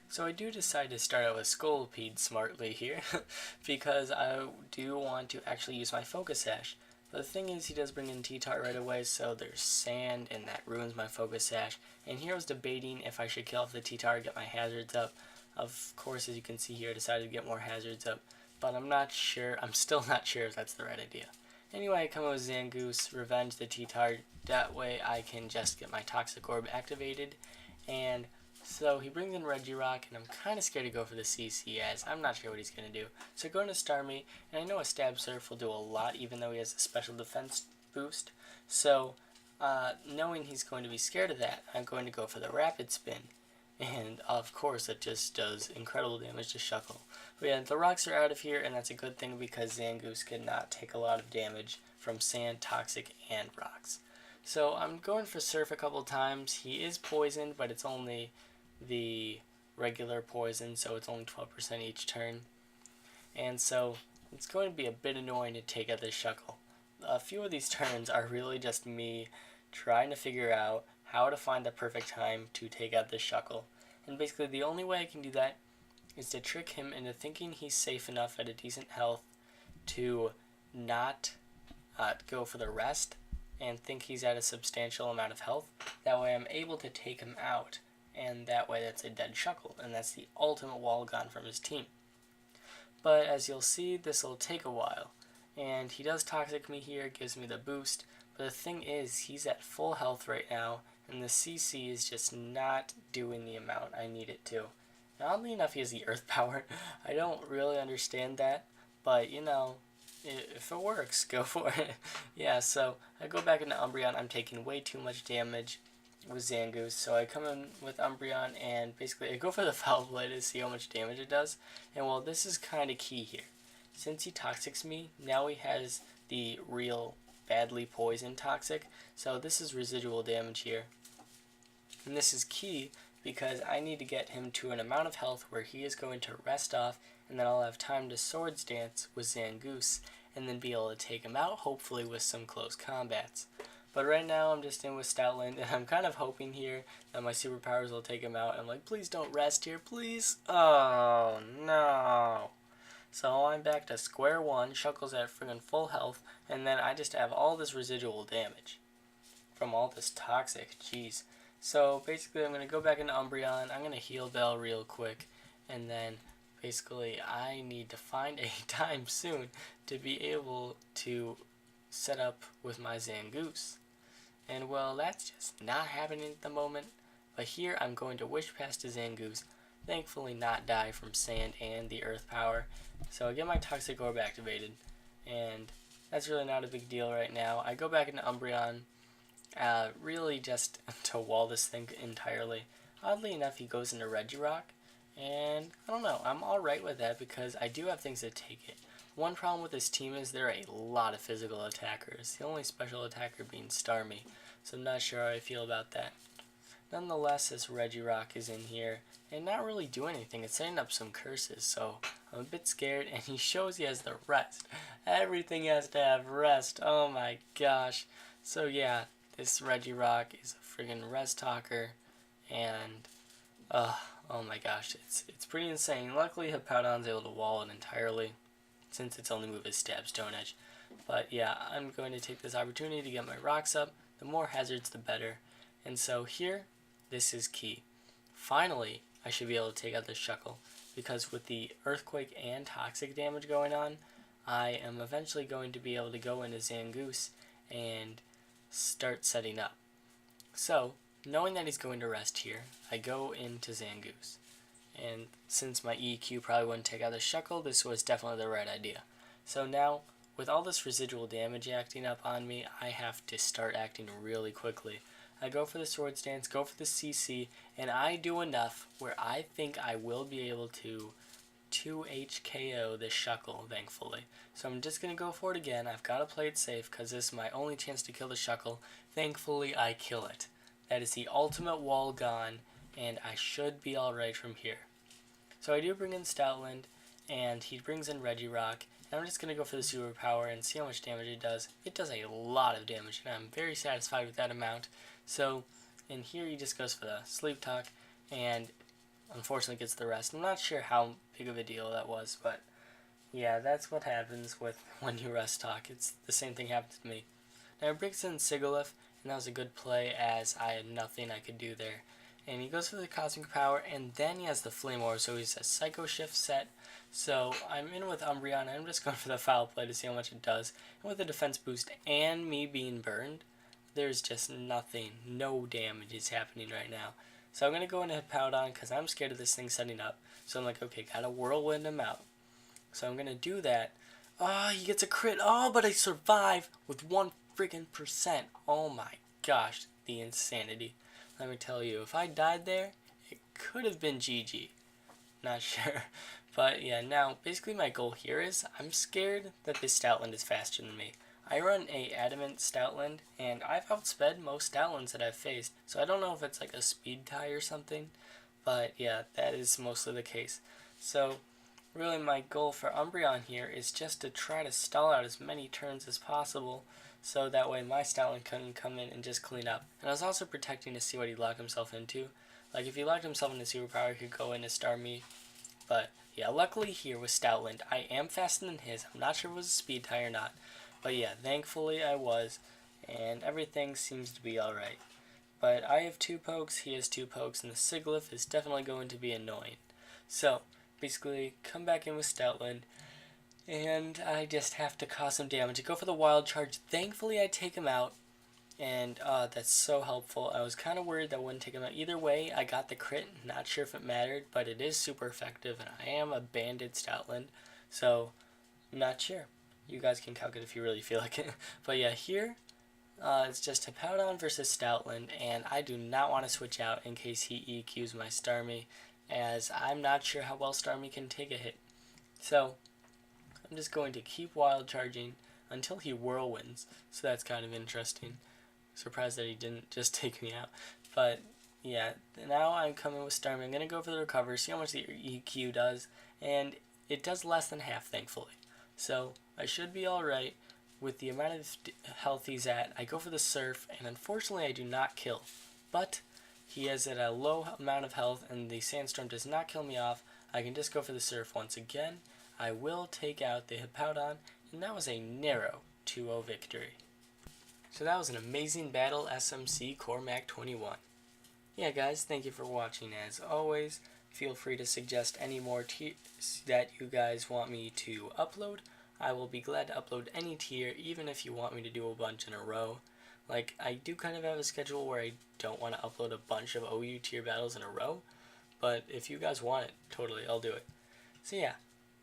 So I do decide to start out with Scolipede smartly here, because I do want to actually use my Focus Sash. But the thing is, he does bring in T-Tart right away, so there's sand, and that ruins my Focus Sash. And here I was debating if I should kill off the T-Tart, get my hazards up. Of course, as you can see here, I decided to get more hazards up, but I'm still not sure if that's the right idea. Anyway, I come up with Zangoose, revenge the T-Tart, that way I can just get my Toxic Orb activated, and so he brings in Regirock, and I'm kind of scared to go for the CC as I'm not sure what he's going to do. So going to Starmie, and I know a Stab Surf will do a lot even though he has a special defense boost. So knowing he's going to be scared of that, I'm going to go for the Rapid Spin. And of course it just does incredible damage to Shuckle. But yeah, the rocks are out of here, and that's a good thing because Zangoose cannot take a lot of damage from sand, toxic, and rocks. So I'm going for Surf a couple times. He is poisoned, but it's only the regular poison, so it's only 12% each turn. And so it's going to be a bit annoying to take out this Shuckle. A few of these turns are really just me trying to figure out how to find the perfect time to take out this Shuckle. And basically the only way I can do that is to trick him into thinking he's safe enough at a decent health to not go for the rest and think he's at a substantial amount of health. That way I'm able to take him out, and that way that's a dead Shuckle, and that's the ultimate wall gone from his team. But as you'll see, this will take a while, and he does Toxic me here, gives me the boost, but the thing is, he's at full health right now, and the CC is just not doing the amount I need it to. Now, oddly enough, he has the Earth Power. I don't really understand that, but you know, if it works, go for it. Yeah, so I go back into Umbreon. I'm taking way too much damage with Zangoose, so I come in with Umbreon, and basically I go for the Foul Blade to see how much damage it does. And well, this is kind of key here. Since he Toxics me, now he has the real badly poisoned Toxic, so this is residual damage here. And this is key because I need to get him to an amount of health where he is going to rest off, and then I'll have time to Swords Dance with Zangoose, and then be able to take him out, hopefully with some close combats. But right now I'm just in with Stoutland, and I'm kind of hoping here that my superpowers will take him out. I'm like, please don't rest here, please. Oh, no. So I'm back to square one, Shuckle's at friggin' full health, and then I just have all this residual damage from all this Toxic, jeez. So basically I'm going to go back into Umbreon, I'm going to heal Bell real quick, and then basically I need to find a time soon to be able to set up with my Zangoose. And well, that's just not happening at the moment, but here I'm going to Wish Pass to Zangoose, thankfully not die from sand and the Earth Power. So I get my Toxic Orb activated, and that's really not a big deal right now. I go back into Umbreon, really just to wall this thing entirely. Oddly enough, he goes into Regirock, and I don't know, I'm alright with that because I do have things that take it. One problem with this team is there are a lot of physical attackers, the only special attacker being Starmie, so I'm not sure how I feel about that. Nonetheless, this Regirock is in here and not really doing anything. It's setting up some curses, so I'm a bit scared, and he shows he has the rest. Everything has to have rest. Oh my gosh. So yeah, this Regirock is a friggin' rest talker, and oh my gosh, it's pretty insane. Luckily, Hippowdon's able to wall it entirely, since its only move is Stab Stone Edge. But yeah, I'm going to take this opportunity to get my rocks up. The more hazards, the better. And so here, this is key. Finally, I should be able to take out this Shuckle, because with the Earthquake and Toxic damage going on, I am eventually going to be able to go into Zangoose and start setting up. So, knowing that he's going to rest here, I go into Zangoose. And since my EQ probably wouldn't take out the Shuckle, this was definitely the right idea. So now, with all this residual damage acting up on me, I have to start acting really quickly. I go for the Swords Dance, go for the CC, and I do enough where I think I will be able to 2HKO this Shuckle, thankfully. So I'm just going to go for it again. I've got to play it safe because this is my only chance to kill the Shuckle. Thankfully, I kill it. That is the ultimate wall gone, and I should be alright from here. So I do bring in Stoutland, and he brings in Regirock, and I'm just going to go for the superpower and see how much damage it does. It does a lot of damage, and I'm very satisfied with that amount. So in here he just goes for the Sleep Talk, and unfortunately gets the rest. I'm not sure how big of a deal that was, but yeah, that's what happens with when you rest talk. It's the same thing happened to me. Now he brings in Sigalith, and that was a good play as I had nothing I could do there. And he goes for the Cosmic Power, and then he has the Flame Orb, so he's a Psycho Shift set. So I'm in with Umbreon, and I'm just going for the Foul Play to see how much it does. And with the defense boost and me being burned, there's just nothing, no damage is happening right now. So I'm going to go into Hippowdon because I'm scared of this thing setting up. So I'm like, okay, gotta Whirlwind him out. So I'm going to do that. Oh, he gets a crit. Oh, but I survive with 1 freaking percent. Oh my gosh, the insanity. Let me tell you, if I died there, it could have been GG. Not sure. But yeah, now basically my goal here is I'm scared that this Stoutland is faster than me. I run a Adamant Stoutland, and I've outsped most Stoutlands that I've faced. So I don't know if it's like a speed tie or something. But yeah, that is mostly the case. So really my goal for Umbreon here is just to try to stall out as many turns as possible, so that way my Stoutland couldn't come in and just clean up. And I was also protecting to see what he locked himself into. Like if he locked himself into Superpower, he could go in and star me. But yeah, luckily here with Stoutland, I am faster than his. I'm not sure if it was a speed tie or not. But yeah, thankfully I was, and everything seems to be alright. But I have 2 pokes, he has 2 pokes, and the Sigalith is definitely going to be annoying. So basically, come back in with Stoutland, and I just have to cause some damage. I go for the Wild Charge. Thankfully, I take him out, and that's so helpful. I was kind of worried that I wouldn't take him out. Either way, I got the crit. Not sure if it mattered, but it is super effective, and I am a banded Stoutland, so not sure. You guys can calculate if you really feel like it. But yeah, here, it's just Hippowdon versus Stoutland, and I do not want to switch out in case he EQs my Starmie, as I'm not sure how well Starmie can take a hit. So I'm just going to keep Wild Charging until he Whirlwinds, so that's kind of interesting. Surprised that he didn't just take me out. But yeah, now I'm coming with Starmie. I'm going to go for the Recover, see how much the EQ does, and it does less than half, thankfully. So I should be alright with the amount of health he's at. I go for the Surf, and unfortunately I do not kill. But he is at a low amount of health, and the Sandstorm does not kill me off. I can just go for the Surf once again. I will take out the Hippowdon, and that was a narrow 2-0 victory. So that was an amazing battle, Smccormac21. Yeah guys, thank you for watching. As always, feel free to suggest any more tiers that you guys want me to upload. I will be glad to upload any tier, even if you want me to do a bunch in a row. Like, I do kind of have a schedule where I don't want to upload a bunch of OU tier battles in a row, but if you guys want it, totally, I'll do it. So yeah,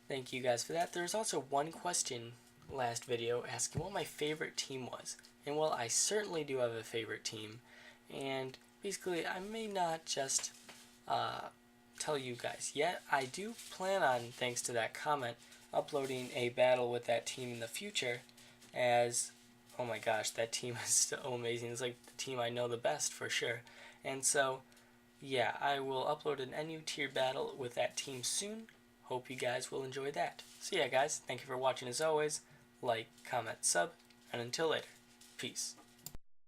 thank you guys for that. There's also one question last video asking what my favorite team was. And well, I certainly do have a favorite team, and basically I may not just tell you guys yet. I do plan on, thanks to that comment, uploading a battle with that team in the future, as oh my gosh, that team is so amazing. It's like the team I know the best for sure. And so yeah, I will upload an NU tier battle with that team soon. Hope you guys will enjoy that. So yeah guys, thank you for watching as always. Like, comment, sub, and until later, peace.